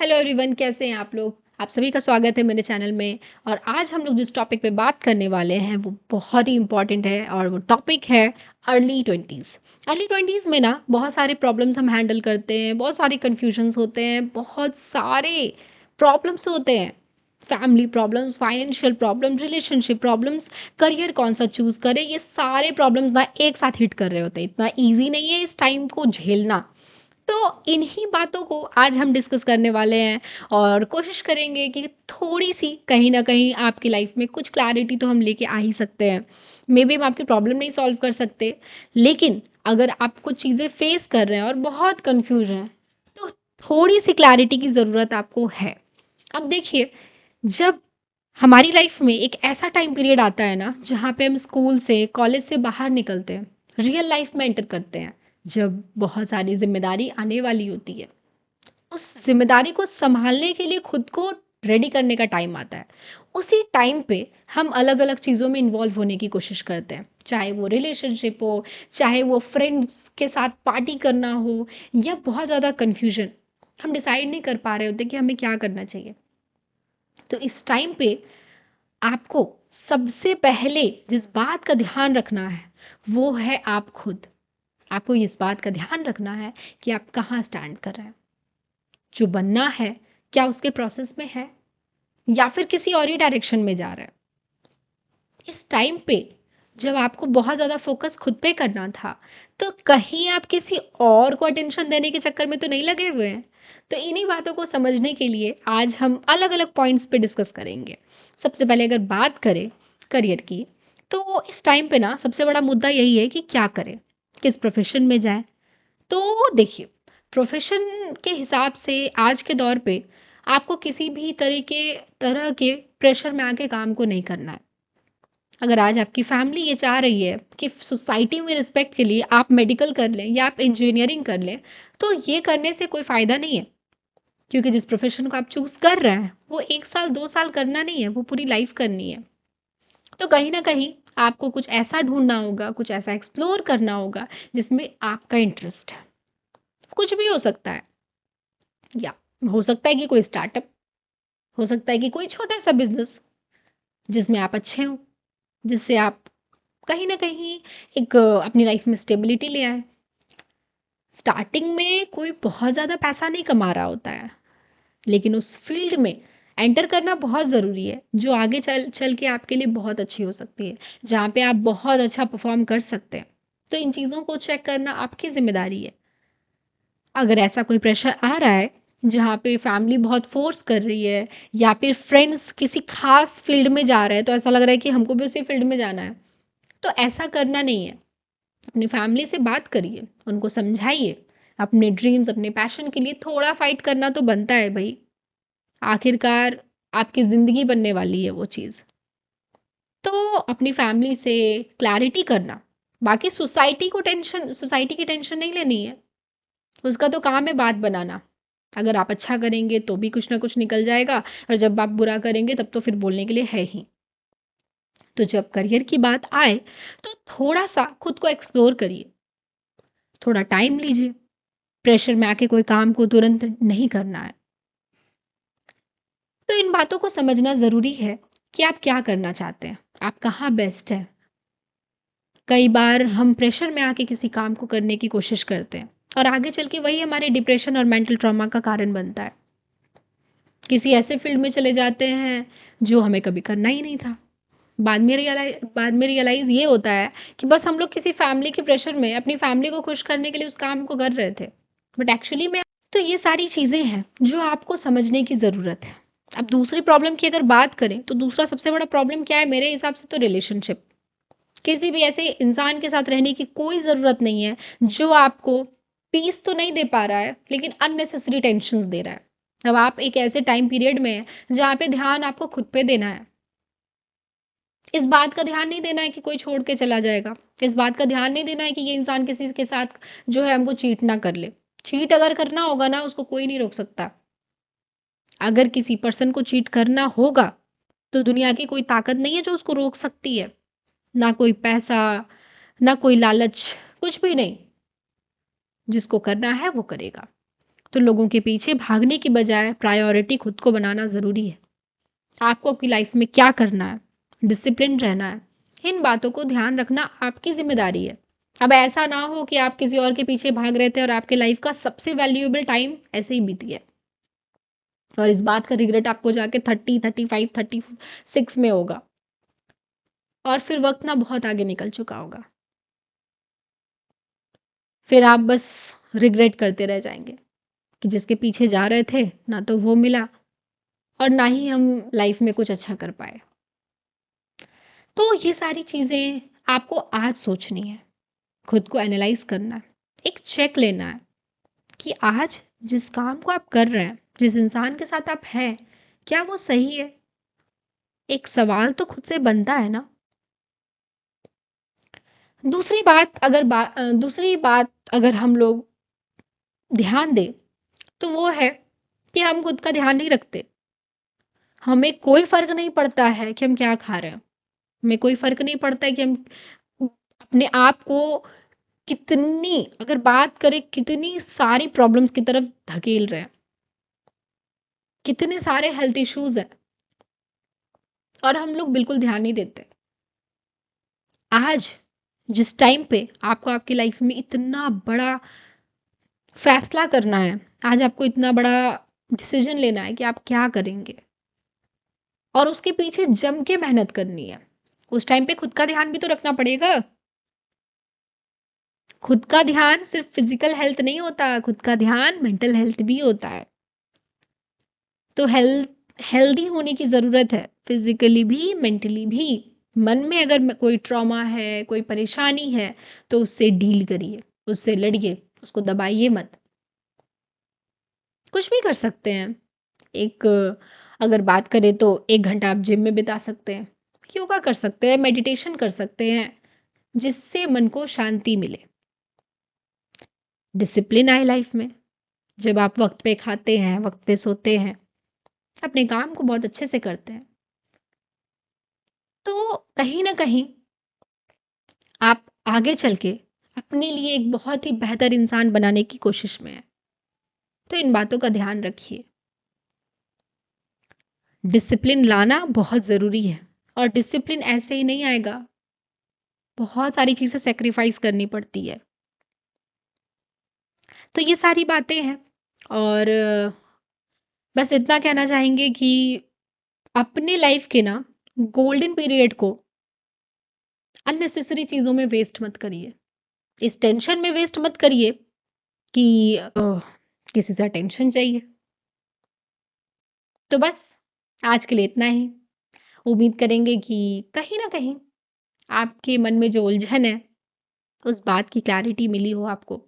Hello everyone, कैसे हैं आप लोग। आप सभी का स्वागत है मेरे चैनल में। और आज हम लोग जिस टॉपिक पे बात करने वाले हैं वो बहुत ही इम्पॉर्टेंट है और वो टॉपिक है अर्ली ट्वेंटीज़। अर्ली ट्वेंटीज़ में ना बहुत सारे प्रॉब्लम्स हम हैंडल करते हैं, बहुत सारे कन्फ्यूजन्स होते हैं, बहुत सारे प्रॉब्लम्स होते हैं। Family problems, financial problem, relationship problems, career कौन सा चूज़ करें, ये सारे प्रॉब्लम्स ना एक साथ हिट कर रहे होते हैं। इतना ईजी नहीं है इस टाइम को झेलना। तो इन्हीं बातों को आज हम डिस्कस करने वाले हैं और कोशिश करेंगे कि थोड़ी सी कहीं ना कहीं आपकी लाइफ में कुछ क्लैरिटी तो हम लेके आ ही सकते हैं। मे बी हम आपकी प्रॉब्लम नहीं सॉल्व कर सकते, लेकिन अगर आप कुछ चीज़ें फेस कर रहे हैं और बहुत कंफ्यूज हैं तो थोड़ी सी क्लैरिटी की ज़रूरत आपको है। अब देखिए, जब हमारी लाइफ में एक ऐसा टाइम पीरियड आता है ना जहाँ पे हम स्कूल से कॉलेज से बाहर निकलते हैं, रियल लाइफ में एंटर करते हैं, जब बहुत सारी जिम्मेदारी आने वाली होती है, उस जिम्मेदारी को संभालने के लिए खुद को रेडी करने का टाइम आता है। उसी टाइम पे हम अलग अलग चीज़ों में इन्वॉल्व होने की कोशिश करते हैं, चाहे वो रिलेशनशिप हो, चाहे वो फ्रेंड्स के साथ पार्टी करना हो, या बहुत ज़्यादा कन्फ्यूजन, हम डिसाइड नहीं कर पा रहे होते कि हमें क्या करना चाहिए। तो इस टाइम पे आपको सबसे पहले जिस बात का ध्यान रखना है वो है आप खुद। आपको इस बात का ध्यान रखना है कि आप कहाँ स्टैंड कर रहे हैं, जो बनना है क्या उसके प्रोसेस में है या फिर किसी और ही डायरेक्शन में जा रहा है। इस टाइम पे जब आपको बहुत ज़्यादा फोकस खुद पे करना था, तो कहीं आप किसी और को अटेंशन देने के चक्कर में तो नहीं लगे हुए हैं। तो इन्हीं बातों को समझने के लिए आज हम अलग अलग पॉइंट्स पे डिस्कस करेंगे। सबसे पहले अगर बात करें करियर की, तो इस टाइम पे ना सबसे बड़ा मुद्दा यही है कि क्या करें, किस प्रोफेशन में जाएं। तो देखिए, प्रोफेशन के हिसाब से आज के दौर पे आपको किसी भी तरह के प्रेशर में आके काम को नहीं करना है। अगर आज आपकी फैमिली ये चाह रही है कि सोसाइटी में रिस्पेक्ट के लिए आप मेडिकल कर लें या आप इंजीनियरिंग कर लें, तो ये करने से कोई फ़ायदा नहीं है। क्योंकि जिस प्रोफेशन को आप चूज़ कर रहे हैं वो 1 साल 2 साल करना नहीं है, वो पूरी लाइफ करनी है। तो कहीं ना कहीं आपको कुछ ऐसा ढूंढना होगा, कुछ ऐसा एक्सप्लोर करना होगा जिसमें आपका इंटरेस्ट है। कुछ भी हो सकता है, या हो सकता है कि कोई स्टार्टअप, हो सकता है कि कोई छोटा सा बिजनेस जिसमें आप अच्छे हो, जिससे आप कहीं ना कहीं एक अपनी लाइफ में स्टेबिलिटी ले आए। स्टार्टिंग में कोई बहुत ज़्यादा पैसा नहीं कमा रहा होता है, लेकिन उस फील्ड में एंटर करना बहुत ज़रूरी है जो आगे चल चल के आपके लिए बहुत अच्छी हो सकती है, जहाँ पे आप बहुत अच्छा परफॉर्म कर सकते हैं। तो इन चीज़ों को चेक करना आपकी जिम्मेदारी है। अगर ऐसा कोई प्रेशर आ रहा है जहाँ पे फैमिली बहुत फोर्स कर रही है, या फिर फ्रेंड्स किसी खास फील्ड में जा रहे हैं तो ऐसा लग रहा है कि हमको भी उसी फील्ड में जाना है, तो ऐसा करना नहीं है। अपनी फैमिली से बात करिए, उनको समझाइए। अपने ड्रीम्स, अपने पैशन के लिए थोड़ा फाइट करना तो बनता है भाई। आखिरकार आपकी ज़िंदगी बनने वाली है वो चीज़। तो अपनी फैमिली से क्लैरिटी करना। बाकी सोसाइटी की टेंशन नहीं लेनी है। उसका तो काम है बात बनाना। अगर आप अच्छा करेंगे तो भी कुछ ना कुछ निकल जाएगा, और जब आप बुरा करेंगे तब तो फिर बोलने के लिए है ही। तो जब करियर की बात आए तो थोड़ा सा खुद को एक्सप्लोर करिए, थोड़ा टाइम लीजिए। प्रेशर में आके कोई काम को तुरंत नहीं करना है। तो इन बातों को समझना ज़रूरी है कि आप क्या करना चाहते हैं, आप कहाँ बेस्ट हैं। कई बार हम प्रेशर में आके किसी काम को करने की कोशिश करते हैं और आगे चल के वही हमारे डिप्रेशन और मेंटल ट्रॉमा का कारण बनता है। किसी ऐसे फील्ड में चले जाते हैं जो हमें कभी करना ही नहीं था। बाद में रियलाइज़ ये होता है कि बस हम लोग किसी फैमिली के प्रेशर में अपनी फैमिली को खुश करने के लिए उस काम को कर रहे थे, बट एक्चुअली में। तो ये सारी चीज़ें हैं जो आपको समझने की ज़रूरत है। अब दूसरी प्रॉब्लम की अगर बात करें तो दूसरा सबसे बड़ा प्रॉब्लम क्या है मेरे हिसाब से, तो रिलेशनशिप। किसी भी ऐसे इंसान के साथ रहने की कोई ज़रूरत नहीं है जो आपको पीस तो नहीं दे पा रहा है लेकिन अननेसेसरी टेंशन्स दे रहा है। अब आप एक ऐसे टाइम पीरियड में हैं जहाँ पे ध्यान आपको खुद पे देना है। इस बात का ध्यान नहीं देना है कि कोई छोड़ के चला जाएगा। इस बात का ध्यान नहीं देना है कि ये इंसान किसी के साथ जो है हमको चीट ना कर ले। चीट अगर करना होगा ना, उसको कोई नहीं रोक सकता। अगर किसी पर्सन को चीट करना होगा तो दुनिया की कोई ताकत नहीं है जो उसको रोक सकती है। ना कोई पैसा, ना कोई लालच, कुछ भी नहीं। जिसको करना है वो करेगा। तो लोगों के पीछे भागने की बजाय प्रायोरिटी खुद को बनाना ज़रूरी है। आपको आपकी लाइफ में क्या करना है, डिसिप्लिन रहना है, इन बातों को ध्यान रखना आपकी जिम्मेदारी है। अब ऐसा ना हो कि आप किसी और के पीछे भाग रहे थे और आपके लाइफ का सबसे वैल्यूएबल टाइम ऐसे ही बीत गया और इस बात का रिग्रेट आपको जाके 30, 35, 36 में होगा और फिर वक्त ना बहुत आगे निकल चुका होगा। फिर आप बस रिग्रेट करते रह जाएंगे कि जिसके पीछे जा रहे थे ना तो वो मिला और ना ही हम लाइफ में कुछ अच्छा कर पाए। तो ये सारी चीज़ें आपको आज सोचनी है, खुद को एनालाइज करना है, एक चेक लेना है कि आज जिस काम को आप कर रहे हैं, जिस इंसान के साथ आप हैं, क्या वो सही है? एक सवाल तो खुद से बनता है ना। दूसरी बात अगर हम लोग ध्यान दें तो वो है कि हम खुद का ध्यान नहीं रखते। हमें कोई फर्क नहीं पड़ता है कि हम क्या खा रहे हैं, हमें कोई फर्क नहीं पड़ता है कि हम अपने आप को कितनी, अगर बात करें, कितनी सारी प्रॉब्लम्स की तरफ धकेल रहे हैं, कितने सारे हेल्थ इश्यूज हैं और हम लोग बिल्कुल ध्यान नहीं देते। आज जिस टाइम पे आपको आपकी लाइफ में इतना बड़ा फैसला करना है, आज आपको इतना बड़ा डिसीजन लेना है कि आप क्या करेंगे और उसके पीछे जम के मेहनत करनी है, उस टाइम पे खुद का ध्यान भी तो रखना पड़ेगा। खुद का ध्यान सिर्फ फिजिकल हेल्थ नहीं होता, खुद का ध्यान मेंटल हेल्थ भी होता है। तो हेल्दी होने की ज़रूरत है, फिजिकली भी मेंटली भी। मन में अगर कोई ट्रॉमा है, कोई परेशानी है, तो उससे डील करिए, उससे लड़िए, उसको दबाइए मत। कुछ भी कर सकते हैं। एक अगर बात करें तो 1 घंटा आप जिम में बिता सकते हैं, योगा कर सकते हैं, मेडिटेशन कर सकते हैं, जिससे मन को शांति मिले, डिसिप्लिन आए लाइफ में। जब आप वक्त पे खाते हैं, वक्त पे सोते हैं, अपने काम को बहुत अच्छे से करते हैं, तो कहीं ना कहीं आप आगे चल के अपने लिए एक बहुत ही बेहतर इंसान बनाने की कोशिश में हैं। तो इन बातों का ध्यान रखिए। डिसिप्लिन लाना बहुत ज़रूरी है और डिसिप्लिन ऐसे ही नहीं आएगा, बहुत सारी चीज़ें सेक्रीफाइस करनी पड़ती है। तो ये सारी बातें हैं और बस इतना कहना चाहेंगे कि अपने लाइफ के ना गोल्डन पीरियड को अननेसेसरी चीज़ों में वेस्ट मत करिए। इस टेंशन में वेस्ट मत करिए कि किसी से टेंशन चाहिए। तो बस आज के लिए इतना ही। उम्मीद करेंगे कि कहीं ना कहीं आपके मन में जो उलझन है, उस बात की क्लैरिटी मिली हो आपको।